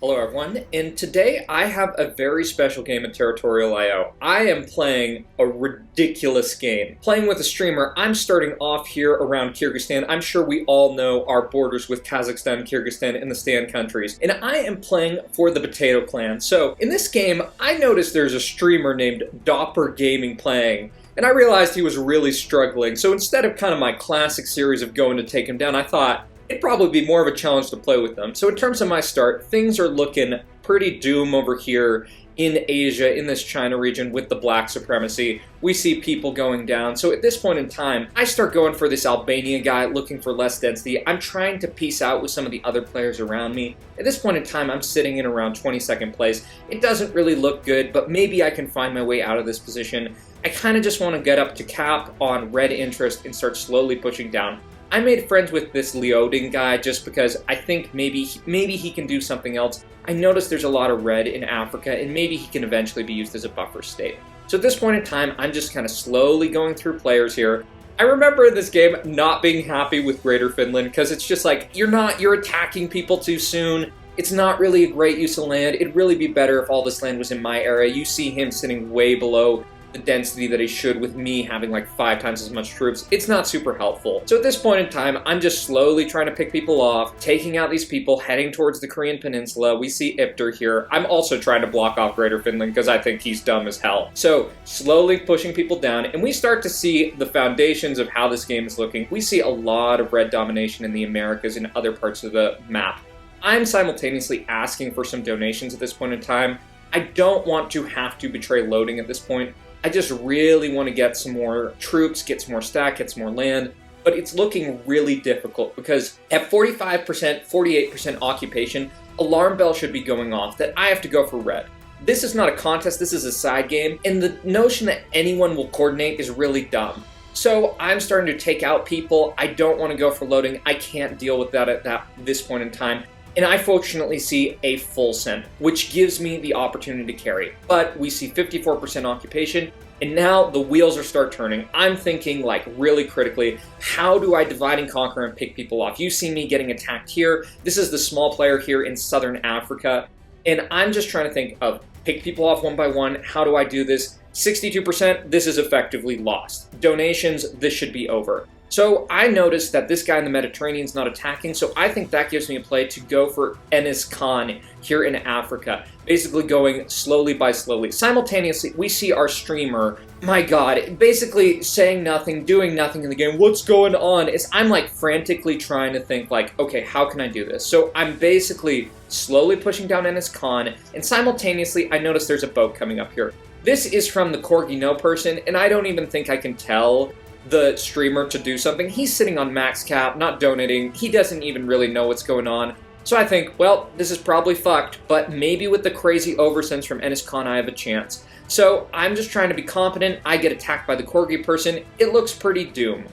Hello everyone, and today I have a very special game at Territorialio. I am playing a ridiculous game. Playing with a streamer, I'm starting off here around Kyrgyzstan. I'm sure we all know our borders with Kazakhstan, Kyrgyzstan, and the Stan countries. And I am playing for the Potato Clan. So in this game, I noticed there's a streamer named Doeper Gaming playing. And I realized he was really struggling. So instead of kind of my classic series of going to take him down, I thought, it'd probably be more of a challenge to play with them. So in terms of my start, things are looking pretty doom over here in Asia, in this China region with the black supremacy. We see people going down. So at this point in time, I start going for this Albania guy, looking for less density. I'm trying to piece out with some of the other players around me. At this point in time, I'm sitting in around 22nd place. It doesn't really look good, but maybe I can find my way out of this position. I kind of just want to get up to cap on red interest and start slowly pushing down. I made friends with this Leoding guy just because I think maybe he can do something else. I noticed there's a lot of red in Africa, and maybe he can eventually be used as a buffer state. So at this point in time, I'm just kind of slowly going through players here. I remember in this game not being happy with Greater Finland because it's just like, you're attacking people too soon. It's not really a great use of land. It'd really be better if all this land was in my area. You see him sitting way below the density that he should with me having like 5 times as much troops. It's not super helpful. So at this point in time, I'm just slowly trying to pick people off, taking out these people, heading towards the Korean Peninsula. We see Ipter here. I'm also trying to block off Greater Finland because I think he's dumb as hell. So slowly pushing people down, and we start to see the foundations of how this game is looking. We see a lot of red domination in the Americas and other parts of the map. I'm simultaneously asking for some donations at this point in time. I don't want to have to betray loading at this point. I just really want to get some more troops, get some more stack, get some more land, but it's looking really difficult because at 45%, 48% occupation, alarm bell should be going off that I have to go for red. This is not a contest, this is a side game, and the notion that anyone will coordinate is really dumb. So I'm starting to take out people. I don't want to go for loading. I can't deal with that at this point in time. And I fortunately see a full send, which gives me the opportunity to carry. But we see 54% occupation, and now the wheels are start turning. I'm thinking like really critically, how do I divide and conquer and pick people off? You see me getting attacked here. This is the small player here in Southern Africa. And I'm just trying to think of pick people off one by one. How do I do this? 62%, this is effectively lost. Donations, this should be over. So I noticed that this guy in the Mediterranean is not attacking, so I think that gives me a play to go for Enes Khan here in Africa, basically going slowly by slowly. Simultaneously, we see our streamer, my god, basically saying nothing, doing nothing in the game. What's going on? I'm like frantically trying to think like, okay, how can I do this? So I'm basically slowly pushing down Enes Khan, and simultaneously I notice there's a boat coming up here. This is from the Corgi No person, and I don't even think I can tell the streamer to do something. He's sitting on max cap, not donating. He doesn't even really know what's going on. So I think, well, this is probably fucked, but maybe with the crazy oversends from Enes Khan, I have a chance. So I'm just trying to be competent. I get attacked by the Corgi person. It looks pretty doom,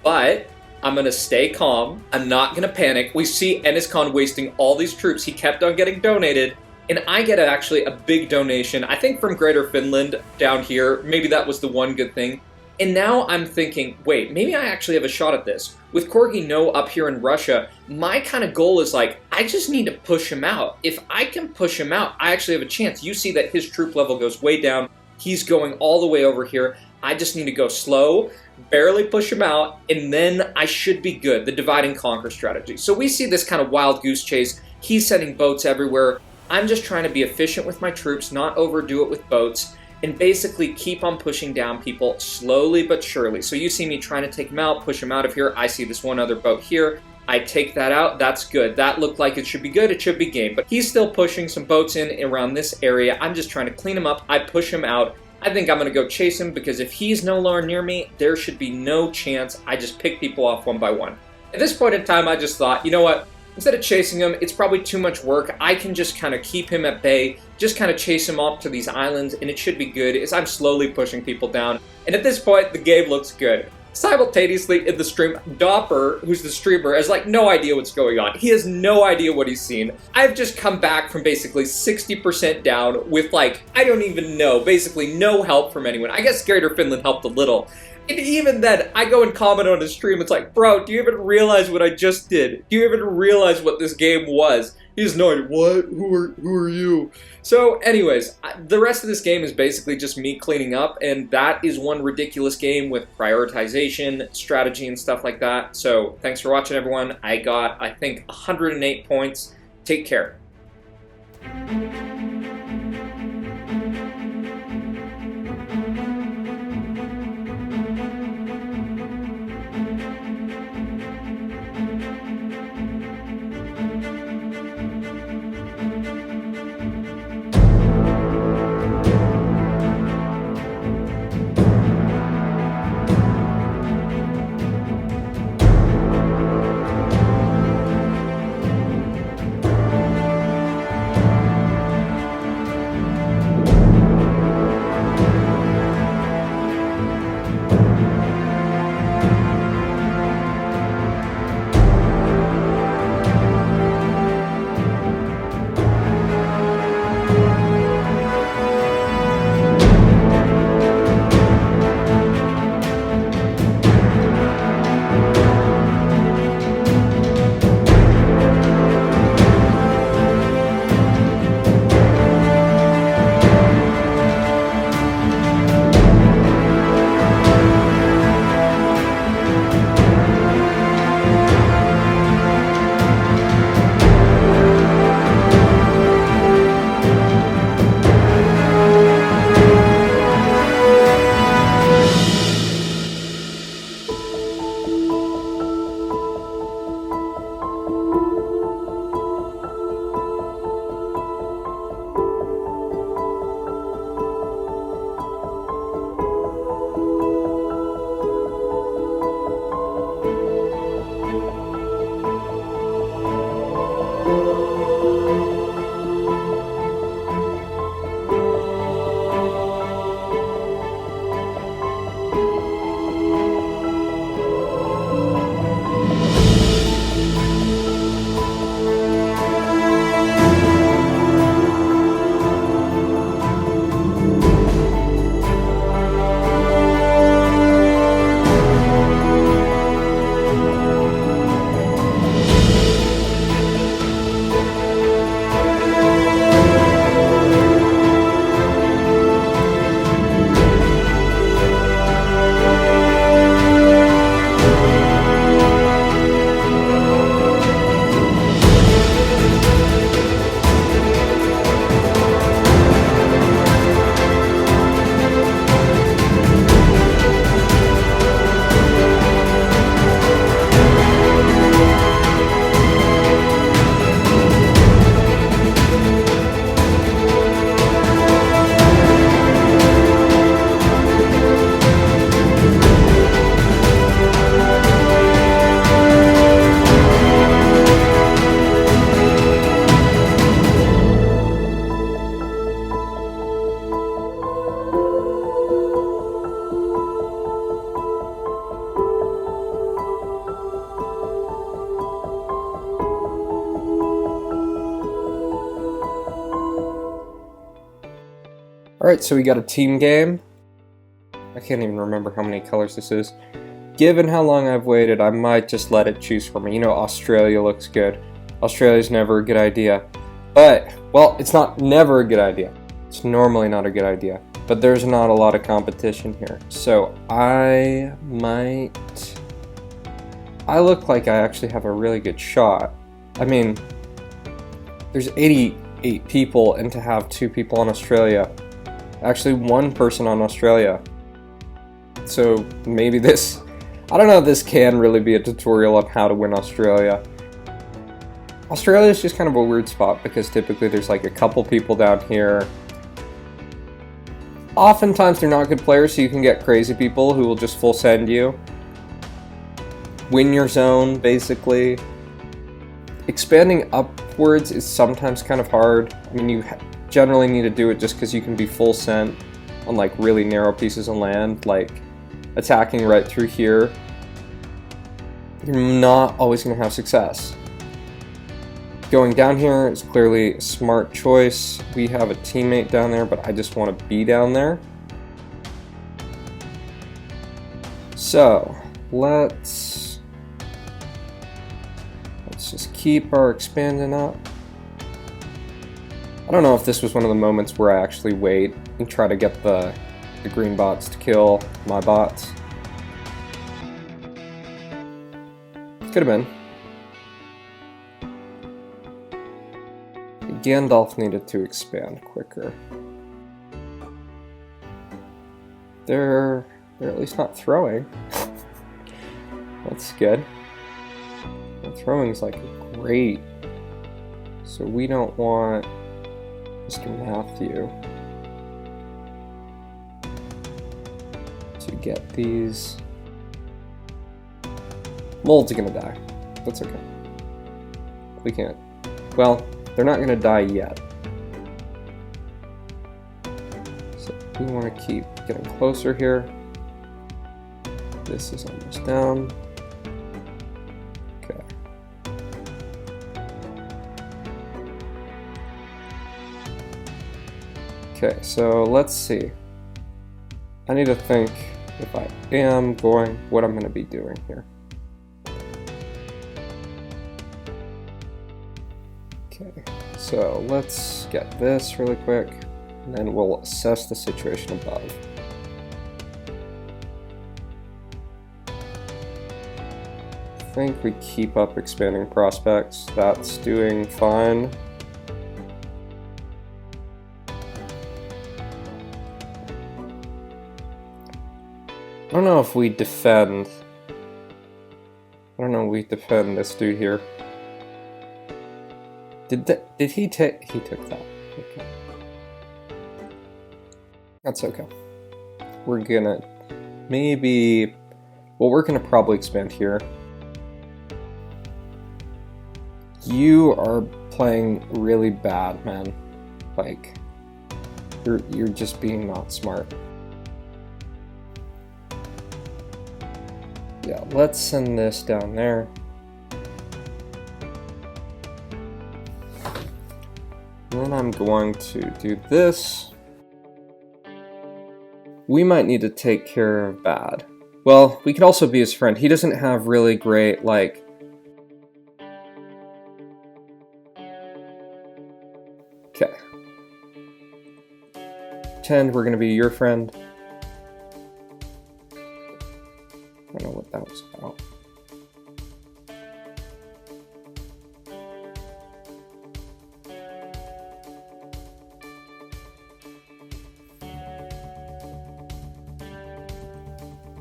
but I'm gonna stay calm. I'm not gonna panic. We see Enes Khan wasting all these troops. He kept on getting donated, and I get actually a big donation, I think from Greater Finland down here. Maybe that was the one good thing. And now I'm thinking, wait, maybe I actually have a shot at this. With Corgi No up here in Russia, my kind of goal is like, I just need to push him out. If I can push him out, I actually have a chance. You see that his troop level goes way down. He's going all the way over here. I just need to go slow, barely push him out, and then I should be good. The divide and conquer strategy. So we see this kind of wild goose chase. He's sending boats everywhere. I'm just trying to be efficient with my troops, not overdo it with boats, and basically keep on pushing down people slowly but surely. So you see me trying to take him out, push him out of here. I see this one other boat here. I take that out. That's good. That looked like it should be good. It should be game. But he's still pushing some boats in around this area. I'm just trying to clean him up. I push him out. I think I'm going to go chase him because if he's no longer near me, there should be no chance. I just pick people off one by one. At this point in time, I just thought, you know what? Instead of chasing him, it's probably too much work. I can just kind of keep him at bay, just kind of chase him off to these islands, and it should be good as I'm slowly pushing people down. And at this point, the game looks good. Simultaneously in the stream, Doeper, who's the streamer, has like no idea what's going on. He has no idea what he's seen. I've just come back from basically 60% down with like, I don't even know, basically no help from anyone. I guess Greater Finland helped a little. And even then, I go and comment on his stream, it's like, bro, do you even realize what I just did? Do you even realize what this game was? He has no idea. What? Who are you? So anyways, the rest of this game is basically just me cleaning up, and that is one ridiculous game with prioritization, strategy, and stuff like that. So thanks for watching, everyone. I got, I think, 108 points. Take care. Alright, so we got a team game. I can't even remember how many colors this is. Given how long I've waited, I might just let it choose for me. You know, Australia looks good. Australia's never a good idea. But, well, it's not never a good idea. It's normally not a good idea. But there's not a lot of competition here. So I look like I actually have a really good shot. I mean, there's 88 people, and to have 2 people on Australia. Actually, 1 person on Australia. So maybe this, I don't know if this can really be a tutorial on how to win Australia. Australia is just kind of a weird spot because typically there's like a couple people down here. Oftentimes they're not good players, so you can get crazy people who will just full send you. Win your zone, basically. Expanding upwards is sometimes kind of hard. I mean, you generally need to do it just because you can be full sent on like really narrow pieces of land, like attacking right through here. You're not always going to have success. Going down here is clearly a smart choice. We have a teammate down there, but I just want to be down there. So let's just keep our expanding up. I don't know if this was one of the moments where I actually wait and try to get the green bots to kill my bots. Could have been. Gandalf needed to expand quicker. They're at least not throwing. That's good. The throwing's like great. So we don't want Mr. Matthew to get these. Mold's gonna die. That's okay. We can't. Well, they're not gonna die yet. So we want to keep getting closer here. This is almost down. Okay. Okay, so let's see. I need to think if I am going, what I'm going to be doing here. Okay, so let's get this really quick, and then we'll assess the situation above. I think we keep up expanding prospects. That's doing fine. I don't know if we defend. I don't know if we defend this dude here. Did he take? He took that. Okay. That's okay. We're gonna maybe. Well, we're gonna probably expand here. You are playing really bad, man. Like, you're just being not smart. Yeah, let's send this down there. And then I'm going to do this. We might need to take care of Bad. Well, we could also be his friend. He doesn't have really great, like... Okay. Pretend we're gonna be your friend. I don't know what that was about.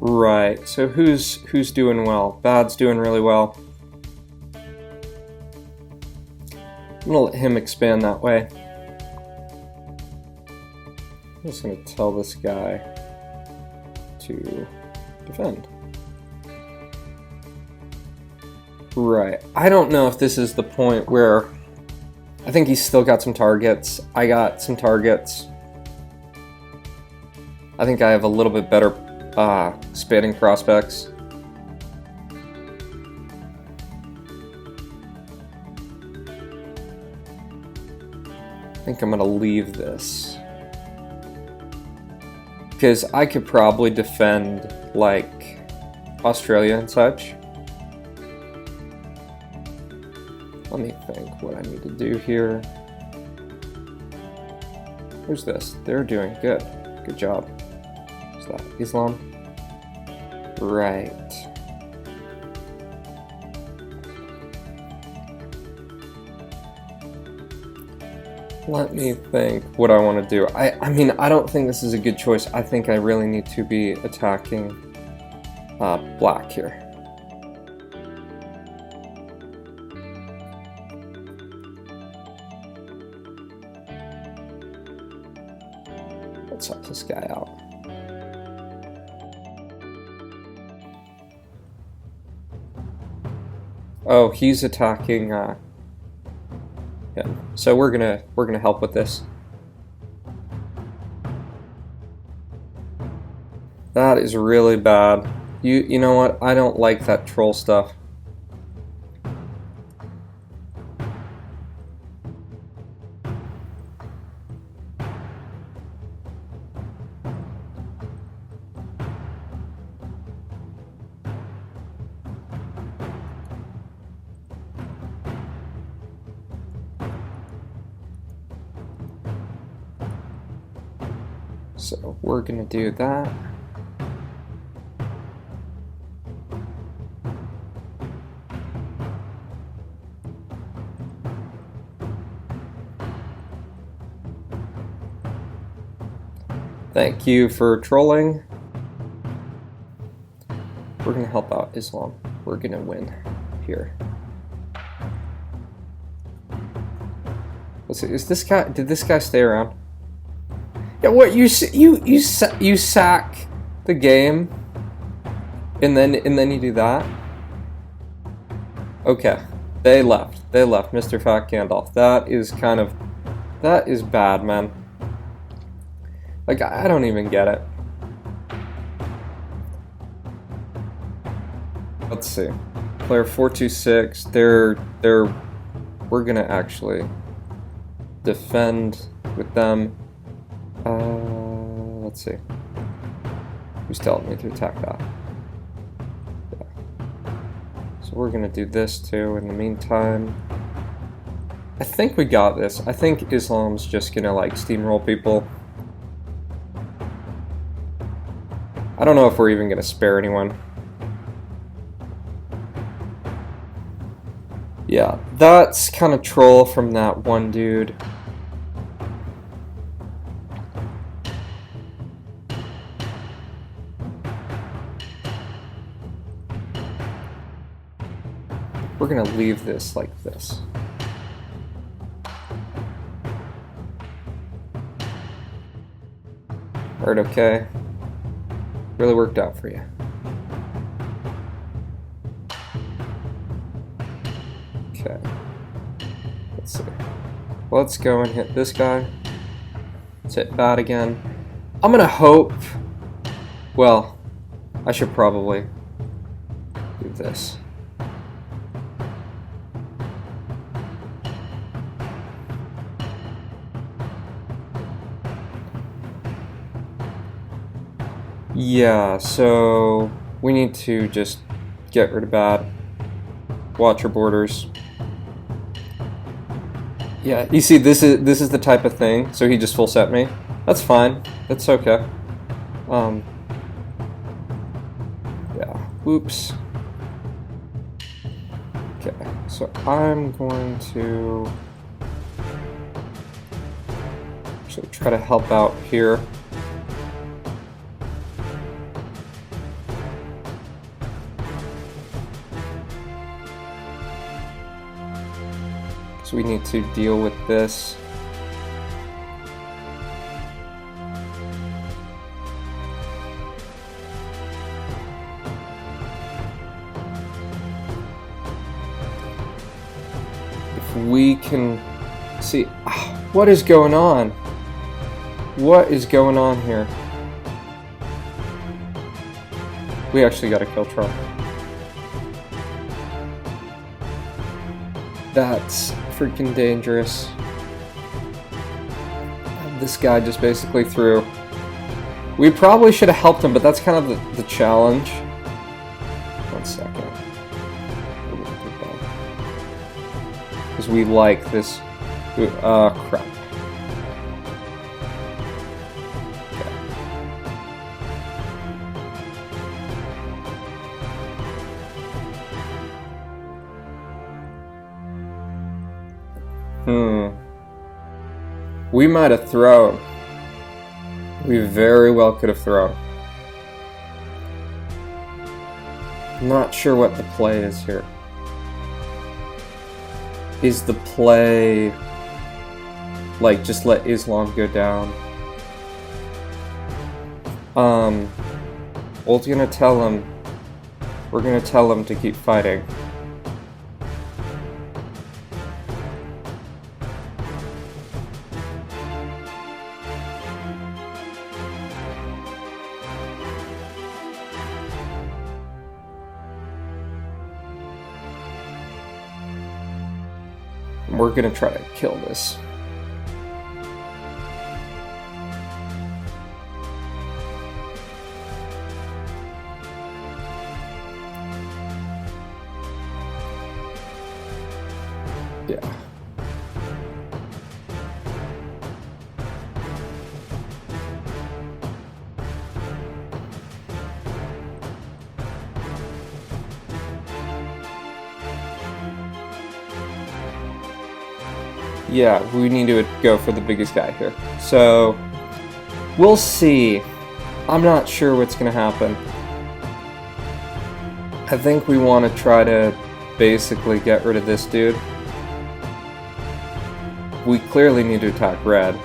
Right, so who's doing well? Bad's doing really well. I'm gonna let him expand that way. I'm just gonna tell this guy to defend. Right. I don't know if this is the point where I think he's still got some targets. I got some targets. I think I have a little bit better expanding prospects. I think I'm gonna leave this. Because I could probably defend like Australia and such. Let me think what I need to do here. Who's this? They're doing good. Good job. Is that Islam? Right. Let me think what I want to do. I mean, I don't think this is a good choice. I think I really need to be attacking black here. Let's help this guy out. Oh, he's attacking him. So we're gonna help with this. That is really bad. You know what? I don't like that troll stuff. So we're gonna do that. Thank you for trolling. We're gonna help out Islam. We're gonna win here. Let's see. Is this guy? Did this guy stay around? Yeah. What you sack the game, and then you do that. Okay. They left. They left. Mr. Fat Gandalf. That is bad, man. Like, I don't even get it. Let's see. Player 426. We're gonna actually defend with them. Let's see. Who's telling me to attack that? Yeah. So we're gonna do this too in the meantime. I think we got this. I think Islam's just gonna like steamroll people. I don't know if we're even gonna spare anyone. Yeah, that's kind of troll from that one dude. We're gonna leave this like this. Alright, okay. Really worked out for you. Okay. Let's see. Let's go and hit this guy. Let's hit that again. I'm gonna hope... Well, I should probably do this. Yeah, so we need to just get rid of bad. Watch your borders. Yeah, you see, this is the type of thing. So he just full set me. That's fine. That's okay. Yeah. Oops. Okay. So I'm going to actually try to help out here. So we need to deal with this. If we can see, what is going on? What is going on here? We actually got to kill Trump. That's freaking dangerous. This guy just basically threw. We probably should have helped him, but that's kind of the challenge. 1 second. Because we like this. Crap. We might have thrown. We very well could have thrown. Not sure what the play is here. Is the play like just let Islam go down? We're gonna tell him. We're gonna tell him to keep fighting. We're gonna try to kill this. Yeah. Yeah, we need to go for the biggest guy here. So, we'll see. I'm not sure what's going to happen. I think we want to try to basically get rid of this dude. We clearly need to attack red.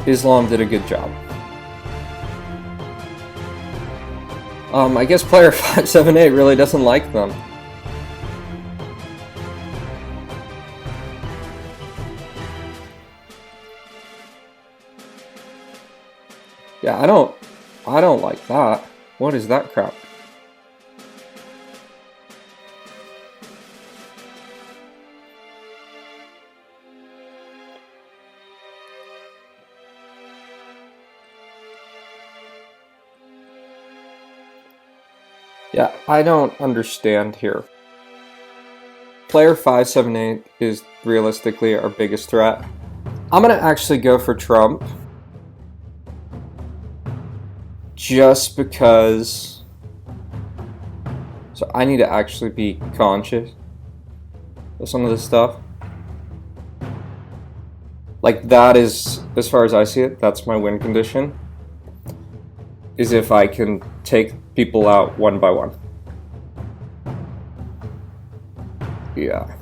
Islam did a good job. I guess player 578 really doesn't like them. Yeah, I don't like that. What is that crap? Yeah, I don't understand here. Player 578 is realistically our biggest threat. I'm gonna actually go for Trump. Just because... So I need to actually be conscious of some of this stuff. Like, that is, as far as I see it, that's my win condition. Is if I can take people out one by one. Yeah.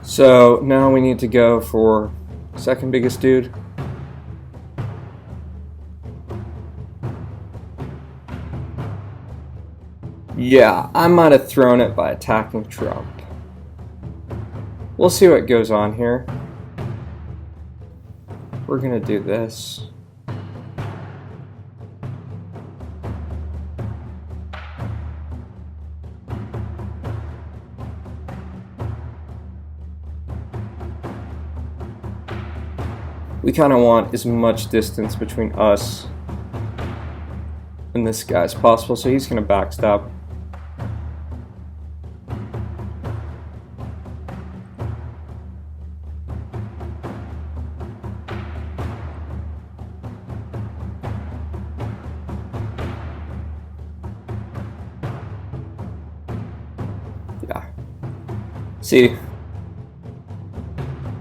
So now we need to go for second biggest dude. Yeah, I might have thrown it by attacking Trump. We'll see what goes on here. We're gonna do this. We kind of want as much distance between us and this guy as possible, so he's gonna backstab. Yeah. See,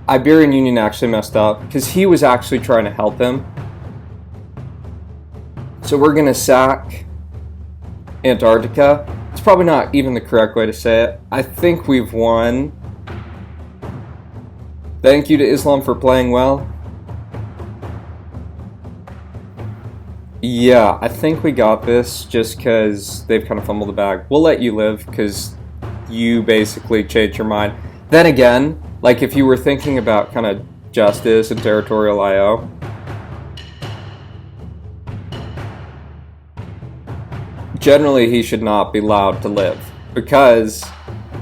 Iberian Union actually messed up because he was actually trying to help him. So we're gonna sack Antarctica. It's probably not even the correct way to say it. I think we've won. Thank you to Islam for playing well. Yeah, I think we got this just because they've kind of fumbled the bag. We'll let you live because you basically changed your mind. Then again, like if you were thinking about kind of justice and Territorialio, generally he should not be allowed to live because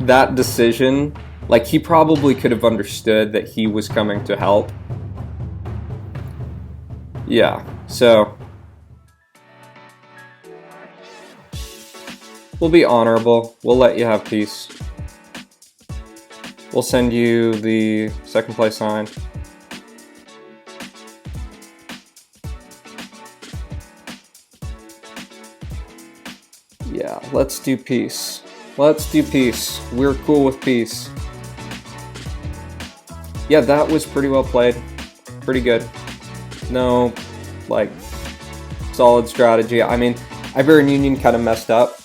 that decision, like he probably could have understood that he was coming to help. Yeah, so we'll be honorable. We'll let you have peace. We'll send you the second place sign. Yeah, let's do peace. Let's do peace. We're cool with peace. Yeah, that was pretty well played. Pretty good. No, like, solid strategy. I mean, Iberian Union kind of messed up.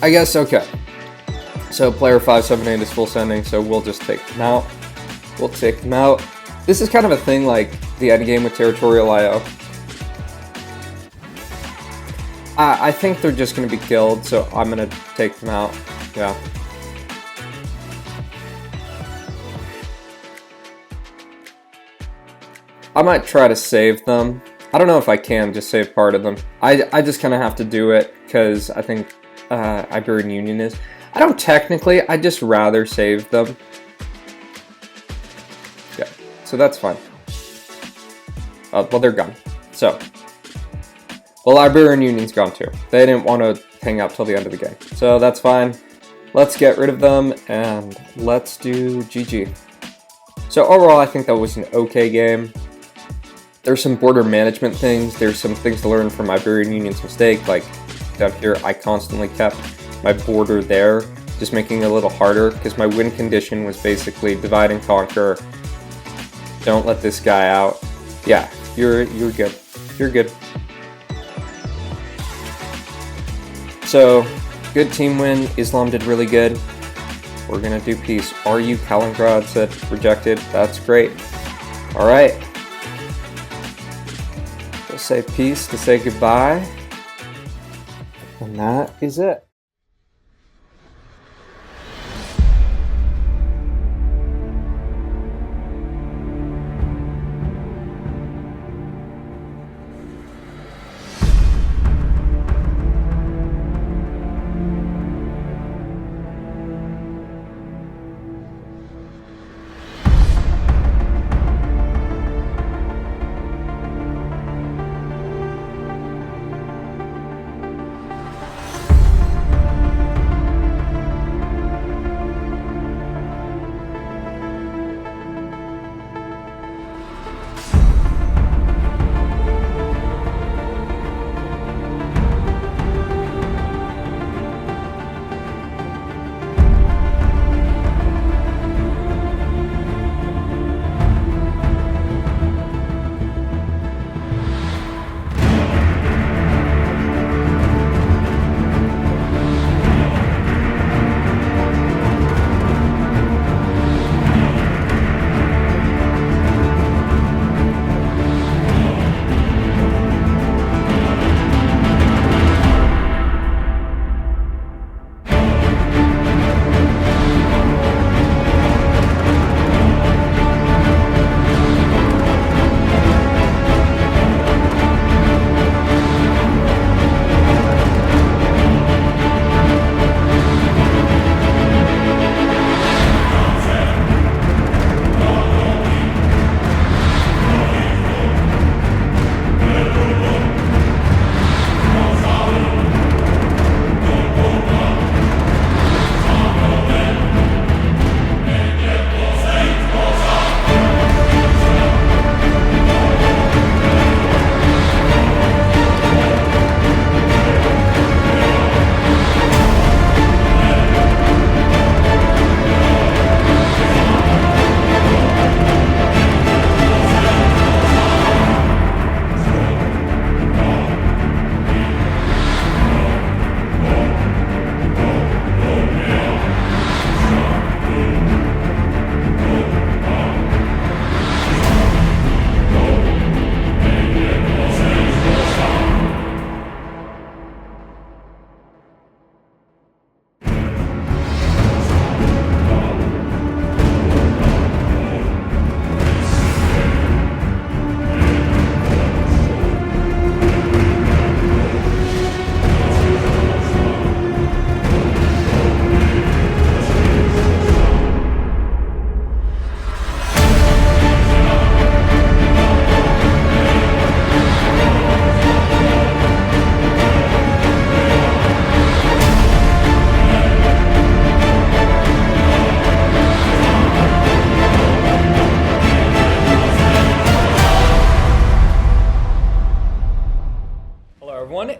I guess, okay. So player 578 is full sending, so we'll just take them out. We'll take them out. This is kind of a thing like the endgame with Territorialio. I think they're just going to be killed, so I'm going to take them out. Yeah. I might try to save them. I don't know if I can just save part of them. I just kind of have to do it because I think Iberian Union is. I don't technically, I'd just rather save them. Yeah, so that's fine. Well, they're gone. So, well, Iberian Union's gone too. They didn't want to hang out till the end of the game. So that's fine. Let's get rid of them and let's do GG. So overall, I think that was an okay game. There's some border management things. There's some things to learn from Iberian Union's mistake. Like down here, I constantly kept my border there, just making it a little harder because my win condition was basically divide and conquer. Don't let this guy out. Yeah, you're good. You're good. So, good team win. Islam did really good. We're gonna do peace. Are you? Kaliningrad said rejected. That's great. All right. We'll say peace to say goodbye. And that is it.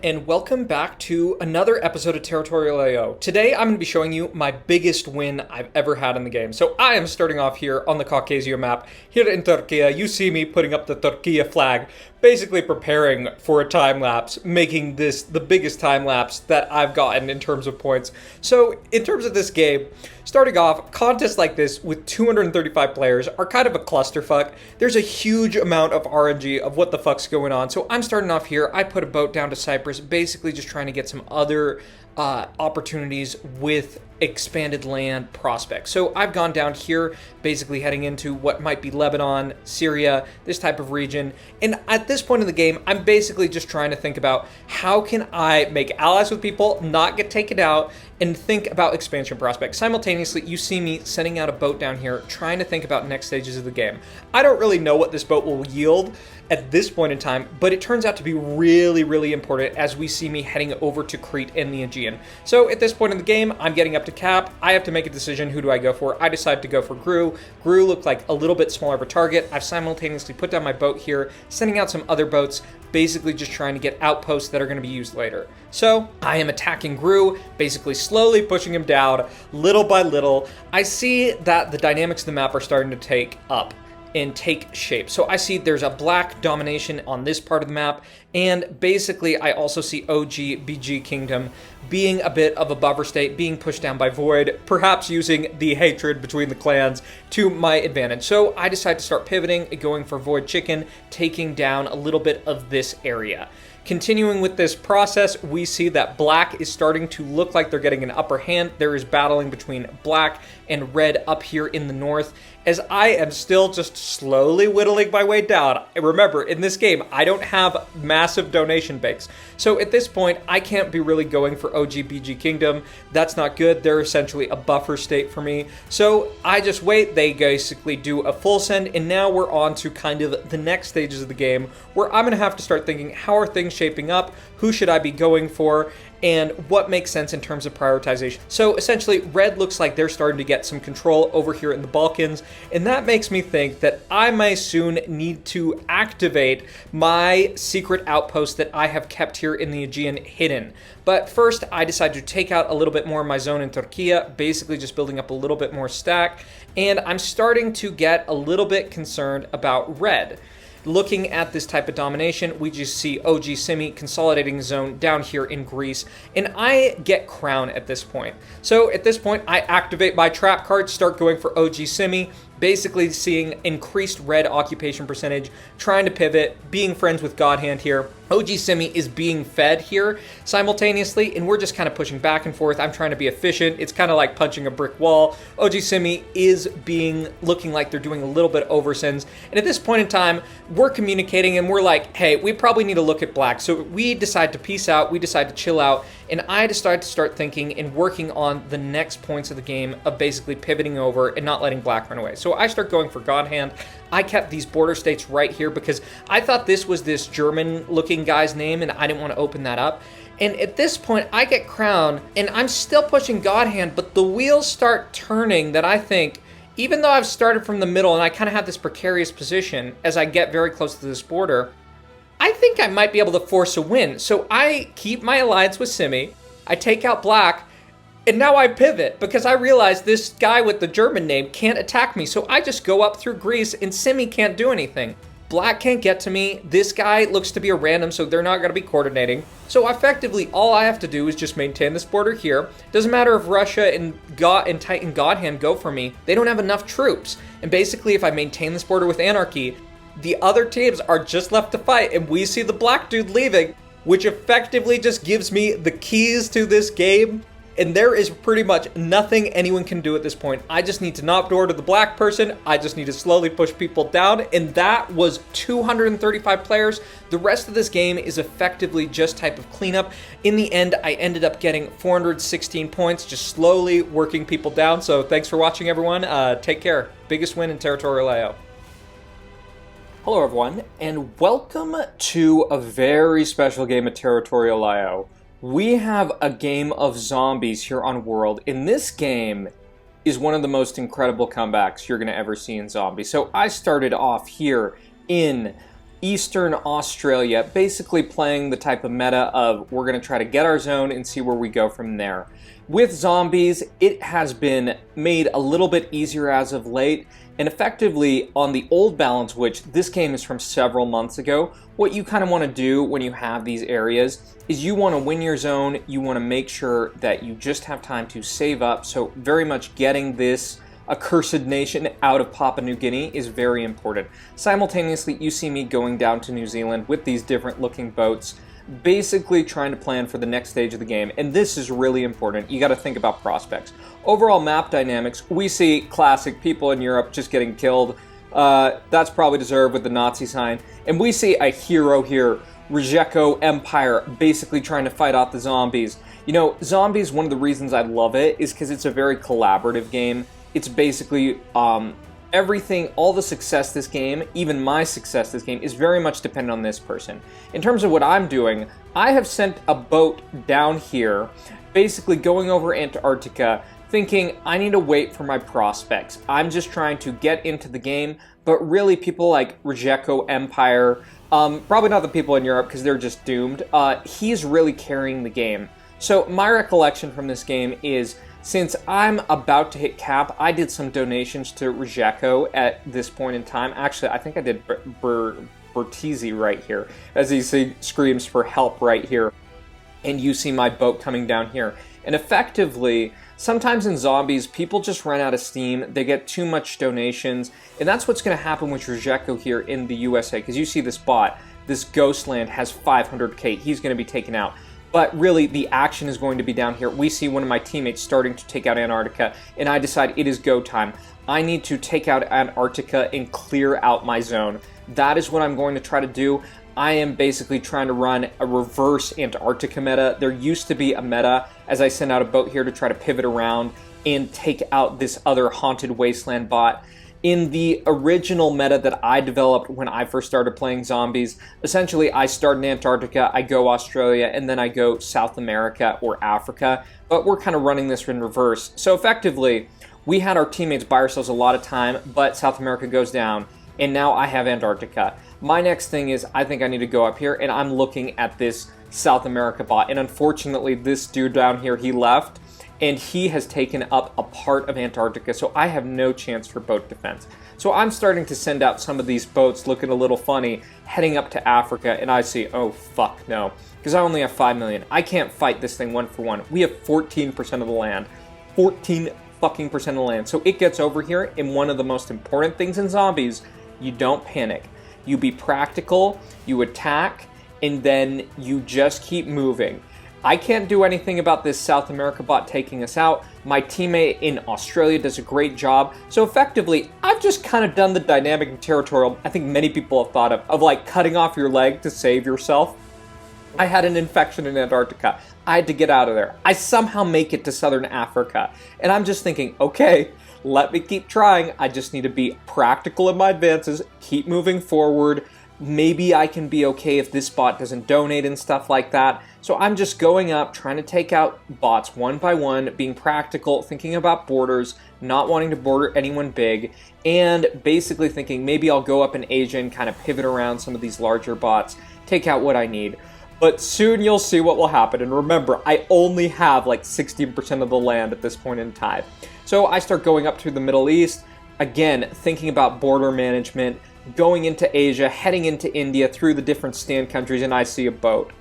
And welcome back to another episode of Territorialio. Today I'm going to be showing you my biggest win I've ever had in the game. So I am starting off here on the Caucasia map, here in Turkey. You see me putting up the Turkey flag, basically preparing for a time lapse, making this the biggest time lapse that I've gotten in terms of points. So in terms of this game, starting off, contests like this with 235 players are kind of a clusterfuck. There's a huge amount of RNG of what the fuck's going on. So I'm starting off here. I put a boat down to Cyprus, basically just trying to get some other opportunities with expanded land prospects. So I've gone down here, basically heading into what might be Lebanon, Syria, this type of region. And at this point in the game, I'm basically just trying to think about how can I make allies with people, not get taken out, and think about expansion prospects. Simultaneously, you see me sending out a boat down here, trying to think about next stages of the game. I don't really know what this boat will yield at this point in time, but it turns out to be really, really important as we see me heading over to Crete and the Aegean. So at this point in the game, I'm getting up to cap. I have to make a decision. Who do I go for? I decided to go for Gru. Gru looked like a little bit smaller of a target. I've simultaneously put down my boat here, sending out some other boats, basically just trying to get outposts that are going to be used later. So I am attacking Gru, basically slowly pushing him down, little by little. I see that the dynamics of the map are starting to take up and take shape. So I see there's a black domination on this part of the map, and basically I also see OG BG Kingdom being a bit of a buffer state, being pushed down by Void, perhaps using the hatred between the clans to my advantage. So I decide to start pivoting, going for Void Chicken, taking down a little bit of this area. Continuing with this process, we see that black is starting to look like they're getting an upper hand. There is battling between black and red up here in the north, as I am still just slowly whittling my way down. Remember, in this game, I don't have massive donation banks. So at this point, I can't be really going for OGBG Kingdom. That's not good. They're essentially a buffer state for me. So I just wait. They basically do a full send, and now we're on to kind of the next stages of the game, where I'm going to have to start thinking, how are things shaping up? Who should I be going for? And what makes sense in terms of prioritization. So essentially, red looks like they're starting to get some control over here in the Balkans, and that makes me think that I may soon need to activate my secret outpost that I have kept here in the Aegean hidden. But first, I decided to take out a little bit more of my zone in Turkey, basically just building up a little bit more stack, and I'm starting to get a little bit concerned about red. Looking at this type of domination, we just see OG Simi consolidating zone down here in Greece, and I get crown at this point. So at this point, I activate my trap card, start going for OG Simi, basically seeing increased red occupation percentage, trying to pivot, being friends with Godhand here. OG Simi is being fed here simultaneously, and we're just kind of pushing back and forth. I'm trying to be efficient. It's kind of like punching a brick wall. OG Simi is looking like they're doing a little bit oversends, and at this point in time, we're communicating and we're like, hey, we probably need to look at black. So we decide to peace out, we decide to chill out, and I decide to start thinking and working on the next points of the game of basically pivoting over and not letting black run away. So I start going for Godhand. I kept these border states right here because I thought this was this German-looking guy's name, and I didn't want to open that up. And at this point, I get crowned, and I'm still pushing Godhand, but the wheels start turning that I think, even though I've started from the middle and I kind of have this precarious position as I get very close to this border, I think I might be able to force a win. So I keep my alliance with Simi, I take out black, and now I pivot because I realize this guy with the German name can't attack me. So I just go up through Greece and Simi can't do anything. Black can't get to me. This guy looks to be a random, so they're not going to be coordinating. So effectively, all I have to do is just maintain this border here. Doesn't matter if Russia and Titan Godhand go for me. They don't have enough troops. And basically, if I maintain this border with Anarchy, the other teams are just left to fight, and we see the black dude leaving, which effectively just gives me the keys to this game. And there is pretty much nothing anyone can do at this point. I just need to knock door to the black person. I just need to slowly push people down. And that was 235 players. The rest of this game is effectively just type of cleanup. In the end, I ended up getting 416 points, just slowly working people down. So thanks for watching, everyone. Take care. Biggest win in Territorialio. Hello, everyone, and welcome to a very special game of Territorialio. We have a game of zombies here on World, and this game is one of the most incredible comebacks you're going to ever see in zombies. So I started off here in Eastern Australia, basically playing the type of meta of we're going to try to get our zone and see where we go from there. With zombies, it has been made a little bit easier as of late, and effectively on the old balance, which this game is from several months ago, what you kind of want to do when you have these areas is you want to win your zone, you want to make sure that you just have time to save up, so very much getting this accursed nation out of Papua New Guinea is very important. Simultaneously, you see me going down to New Zealand with these different looking boats, basically trying to plan for the next stage of the game, and this is really important. You got to think about prospects. Overall map dynamics, we see classic people in Europe just getting killed. That's probably deserved with the Nazi sign. And we see a hero here, Rijeko Empire, basically trying to fight off the zombies. You know, zombies, one of the reasons I love it is because it's a very collaborative game. It's basically everything, all the success this game, even my success this game, is very much dependent on this person. In terms of what I'm doing, I have sent a boat down here, basically going over Antarctica, thinking I need to wait for my prospects. I'm just trying to get into the game, but really people like Rijeko Empire, probably not the people in Europe because they're just doomed, he's really carrying the game. So my recollection from this game is, since I'm about to hit cap, I did some donations to Rijeko at this point in time. Actually, I think I did Bertizzi right here, as he screams for help right here. And you see my boat coming down here. And effectively, sometimes in zombies, people just run out of steam, they get too much donations, and that's what's going to happen with Rijeko here in the USA, because you see this bot, this Ghostland has 500k, he's going to be taken out. But really, the action is going to be down here. We see one of my teammates starting to take out Antarctica, and I decide it is go time. I need to take out Antarctica and clear out my zone. That is what I'm going to try to do. I am basically trying to run a reverse Antarctica meta. There used to be a meta, as I send out a boat here to try to pivot around and take out this other Haunted Wasteland bot. In the original meta that I developed when I first started playing zombies, essentially I start in Antarctica, I go Australia, and then I go South America or Africa, but we're kind of running this in reverse. So effectively, we had our teammates buy ourselves a lot of time, but South America goes down, and now I have Antarctica. My next thing is, I think I need to go up here, and I'm looking at this South America bot, and unfortunately this dude down here, he left, and he has taken up a part of Antarctica, so I have no chance for boat defense. So I'm starting to send out some of these boats looking a little funny, heading up to Africa, and I see, oh fuck no, because I only have 5 million. I can't fight this thing one for one. We have 14% of the land. 14 fucking percent of the land. So it gets over here, and one of the most important things in zombies, you don't panic. You be practical, you attack, and then you just keep moving. I can't do anything about this South America bot taking us out. My teammate in Australia does a great job. So effectively, I've just kind of done the dynamic and territorial I think many people have thought of like cutting off your leg to save yourself. I had an infection in Antarctica. I had to get out of there. I somehow make it to Southern Africa. And I'm just thinking, okay, let me keep trying. I just need to be practical in my advances, keep moving forward. Maybe I can be okay if this bot doesn't donate and stuff like that. So I'm just going up, trying to take out bots one by one, being practical, thinking about borders, not wanting to border anyone big, and basically thinking maybe I'll go up in Asia and kind of pivot around some of these larger bots, take out what I need. But soon you'll see what will happen. And remember, I only have like 16% of the land at this point in time. So I start going up to the Middle East, again, thinking about border management, going into Asia, heading into India through the different stand countries, and I see a boat.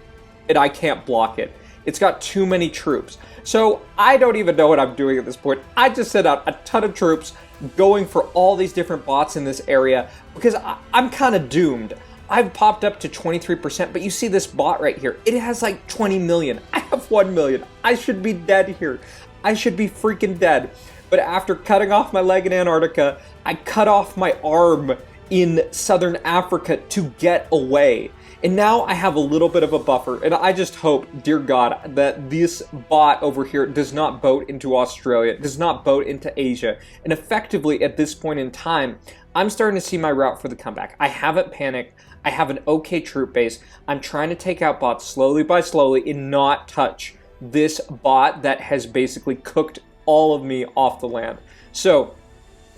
And I can't block it. It's got too many troops. So I don't even know what I'm doing at this point. I just sent out a ton of troops going for all these different bots in this area because I'm kind of doomed. I've popped up to 23%, but you see this bot right here. It has like 20 million. I have 1 million. I should be dead here. I should be freaking dead. But after cutting off my leg in Antarctica, I cut off my arm in Southern Africa to get away. And now I have a little bit of a buffer, and I just hope, dear God, that this bot over here does not boat into Australia, does not boat into Asia. And effectively, at this point in time, I'm starting to see my route for the comeback. I haven't panicked. I have an okay troop base. I'm trying to take out bots slowly by slowly and not touch this bot that has basically cooked all of me off the land. So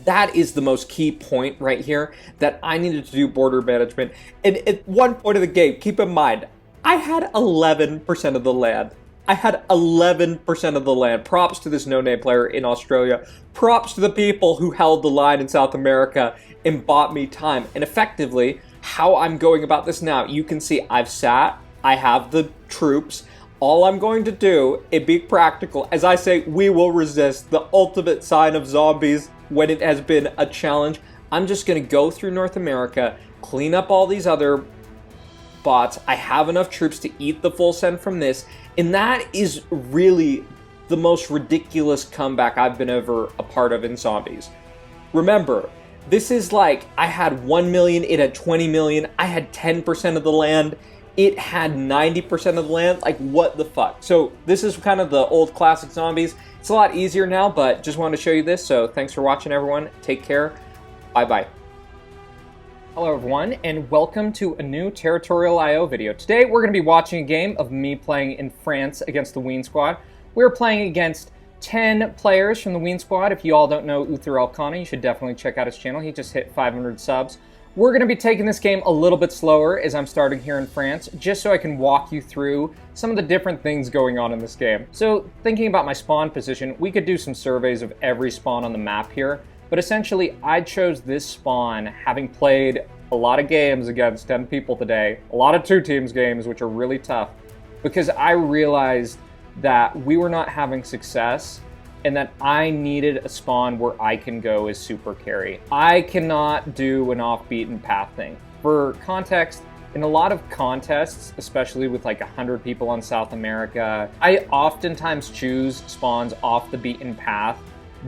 that is the most key point right here, that I needed to do border management. And at one point of the game, keep in mind, I had 11% of the land. I had 11% of the land. Props to this no-name player in Australia. Props to the people who held the line in South America and bought me time. And effectively, how I'm going about this now, you can see I've sat, I have the troops. All I'm going to do is be practical. As I say, we will resist, the ultimate sign of zombies when it has been a challenge. I'm just going to go through North America, clean up all these other bots. I have enough troops to eat the full send from this, and that is really the most ridiculous comeback I've been ever a part of in zombies. Remember, This is like, I had 1 million, it had 20 million, I had 10% of the land, it had 90% of the land. Like, what the fuck? So this is kind of the old classic zombies. It's a lot easier now, but just wanted to show you this. So thanks for watching, everyone. Take care. Bye-bye. Hello, everyone, and welcome to a new Territorialio video. Today, we're going to be watching a game of me playing in France against the Ween squad. We're playing against 10 players from the Ween squad. If you all don't know Uther Elkana, you should definitely check out his channel. He just hit 500 subs. We're going to be taking this game a little bit slower as I'm starting here in France, just so I can walk you through some of the different things going on in this game. So, thinking about my spawn position, we could do some surveys of every spawn on the map here, but essentially I chose this spawn having played a lot of games against 10 people today, a lot of 2 teams games, which are really tough, because I realized that we were not having success and that I needed a spawn where I can go as super carry. I cannot do an off-beaten path thing. For context, in a lot of contests, especially with like 100 people on South America, I oftentimes choose spawns off the beaten path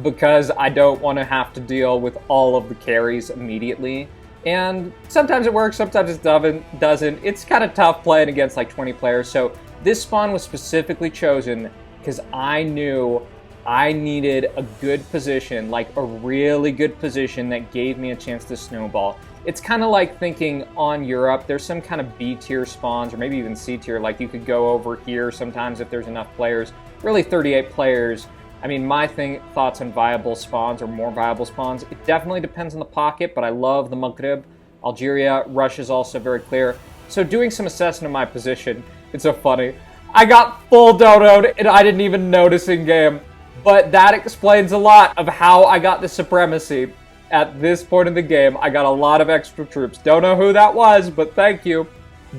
because I don't want to have to deal with all of the carries immediately. And sometimes it works, sometimes it doesn't. It's kind of tough playing against like 20 players. So this spawn was specifically chosen because I knew I needed a good position, like a really good position that gave me a chance to snowball. It's kind of like thinking on Europe, there's some kind of B tier spawns or maybe even C tier, like you could go over here sometimes if there's enough players, really 38 players. I mean, my thoughts on viable spawns or more viable spawns, it definitely depends on the pocket, but I love the Maghreb, Algeria, Russia is also very clear. So doing some assessment of my position, it's so funny. I got full donoed and I didn't even notice in game. But that explains a lot of how I got the supremacy at this point in the game. I got a lot of extra troops. Don't know who that was, but thank you.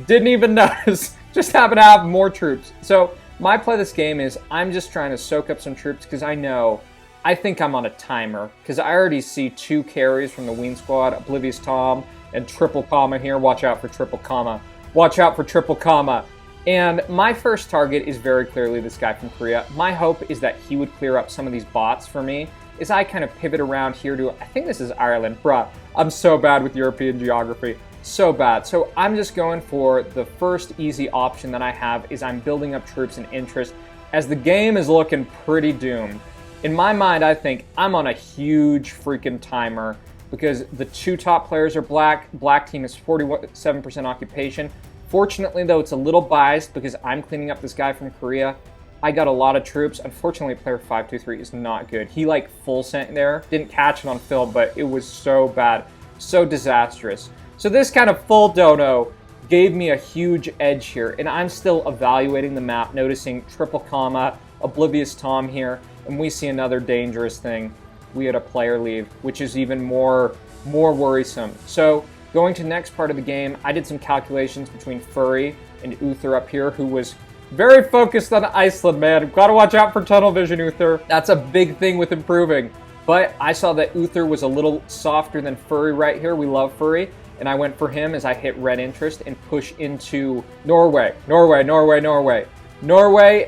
Didn't even notice. Just happen to have more troops. So my play this game is I'm just trying to soak up some troops because I think I'm on a timer. Because I already see 2 carries from the Ween squad, Oblivious Tom and Triple Comma here. Watch out for Triple Comma. Watch out for Triple Comma. And my first target is very clearly this guy from Korea. My hope is that he would clear up some of these bots for me as I kind of pivot around here to, I think this is Ireland. Bruh, I'm so bad with European geography. So bad. So I'm just going for the first easy option that I have is I'm building up troops and interest as the game is looking pretty doomed. In my mind, I think I'm on a huge freaking timer because the 2 top players are black. Black team is 47% occupation. Fortunately, though, it's a little biased because I'm cleaning up this guy from Korea. I got a lot of troops. Unfortunately, player 523 is not good. He, like, full sent there. Didn't catch it on film, but it was so bad. So disastrous. So this kind of full dono gave me a huge edge here, and I'm still evaluating the map, noticing Triple Comma, Oblivious Tom here, and we see another dangerous thing. We had a player leave, which is even more worrisome. So going to the next part of the game, I did some calculations between Furry and Uther up here, who was very focused on Iceland, man. Gotta watch out for tunnel vision, Uther. That's a big thing with improving. But I saw that Uther was a little softer than Furry right here. We love Furry. And I went for him as I hit red interest and push into Norway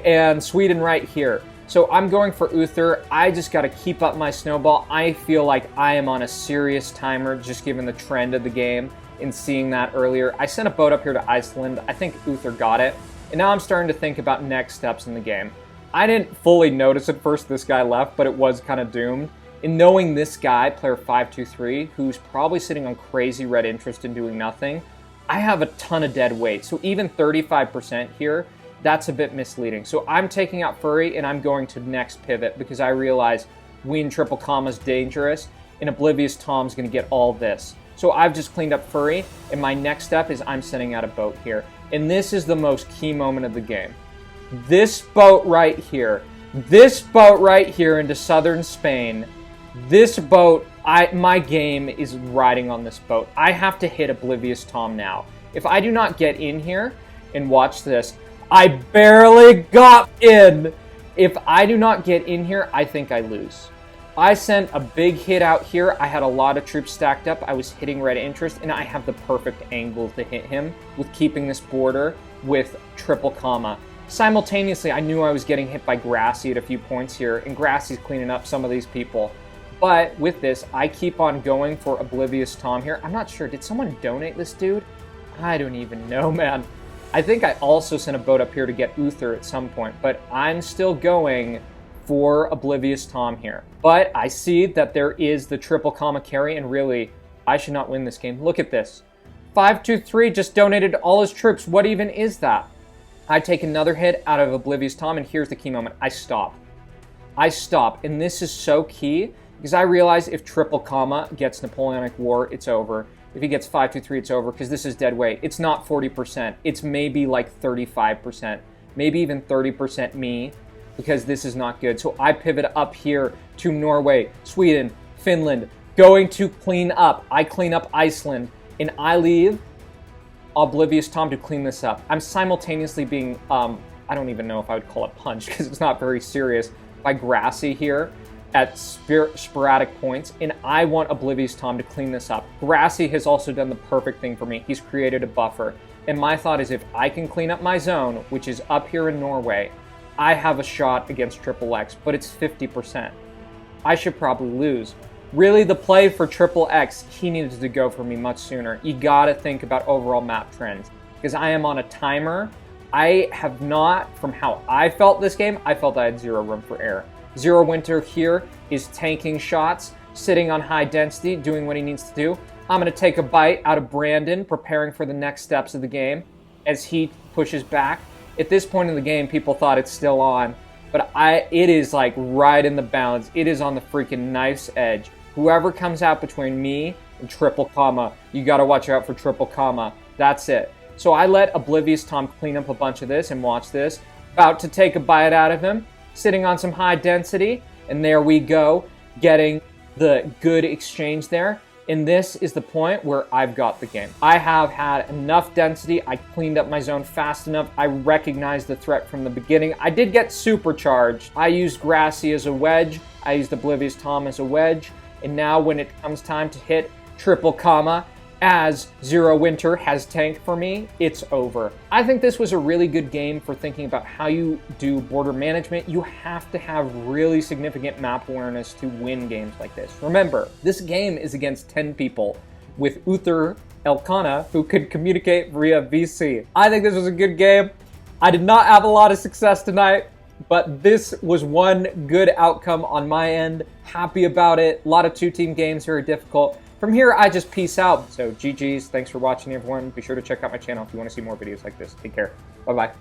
and Sweden right here. So I'm going for Uther. I just got to keep up my snowball. I feel like I am on a serious timer, just given the trend of the game and seeing that earlier. I sent a boat up here to Iceland. I think Uther got it. And now I'm starting to think about next steps in the game. I didn't fully notice at first this guy left, but it was kind of doomed. In knowing this guy, player 523, who's probably sitting on crazy red interest and doing nothing, I have a ton of dead weight. So even 35% here, that's a bit misleading. So I'm taking out Furry and I'm going to next pivot because I realize Ween Triple Comma is dangerous and Oblivious Tom's going to get all this. So I've just cleaned up Furry and my next step is I'm sending out a boat here. And this is the most key moment of the game. This boat right here into southern Spain, this boat, my game is riding on this boat. I have to hit Oblivious Tom now. If I do not get in here, and watch this, I barely got in. If I do not get in here, I think I lose. I sent a big hit out here. I had a lot of troops stacked up. I was hitting red interest, and I have the perfect angle to hit him with keeping this border with Triple Comma. Simultaneously, I knew I was getting hit by Grassy at a few points here, and Grassy's cleaning up some of these people. But with this, I keep on going for Oblivious Tom here. I'm not sure. Did someone donate this dude? I don't even know, man. I think I also sent a boat up here to get Uther at some point, but I'm still going for Oblivious Tom here. But I see that there is the triple comma carry, and really, I should not win this game. Look at this. 523 just donated all his troops. What even is that? I take another hit out of Oblivious Tom, and here's the key moment. I stop. I stop, and this is so key, because I realize if triple comma gets Napoleonic War, it's over. If he gets 523, it's over, because this is dead weight. It's not 40%. It's maybe like 35%. Maybe even 30% me, because this is not good. So I pivot up here to Norway, Sweden, Finland, going to clean up. I clean up Iceland, and I leave Oblivious Tom to clean this up. I'm simultaneously being, I don't even know if I would call it punch, because it's not very serious, by Grassy here at sporadic points, and I want Oblivious Tom to clean this up. Grassy has also done the perfect thing for me. He's created a buffer, and my thought is if I can clean up my zone, which is up here in Norway, I have a shot against Triple X, but it's 50%. I should probably lose. Really, the play for Triple X, he needed to go for me much sooner. You gotta think about overall map trends, because I am on a timer. I have not, from how I felt this game, I felt I had zero room for error. Zero Winter here is tanking shots, sitting on high density, doing what he needs to do. I'm going to take a bite out of Brandon, preparing for the next steps of the game as he pushes back. At this point in the game, people thought it's still on, but it is like right in the balance. It is on the freaking knife's edge. Whoever comes out between me and triple comma, you got to watch out for triple comma. That's it. So I let Oblivious Tom clean up a bunch of this and watch this. About to take a bite out of him, sitting on some high density, and there we go, getting the good exchange there. And this is the point where I've got the game. I have had enough density. I cleaned up my zone fast enough. I recognized the threat from the beginning. I did get supercharged. I used Grassy as a wedge. I used Oblivious Tom as a wedge. And now when it comes time to hit triple comma, as Zero Winter has tanked for me, it's over. I think this was a really good game for thinking about how you do border management. You have to have really significant map awareness to win games like this. Remember, this game is against 10 people with Uther Elkanah, who could communicate via VC. I think this was a good game. I did not have a lot of success tonight, but this was one good outcome on my end. Happy about it. A lot of two-team games, very difficult. From here, I just peace out. So GG's. Thanks for watching, everyone. Be sure to check out my channel if you want to see more videos like this. Take care. Bye-bye.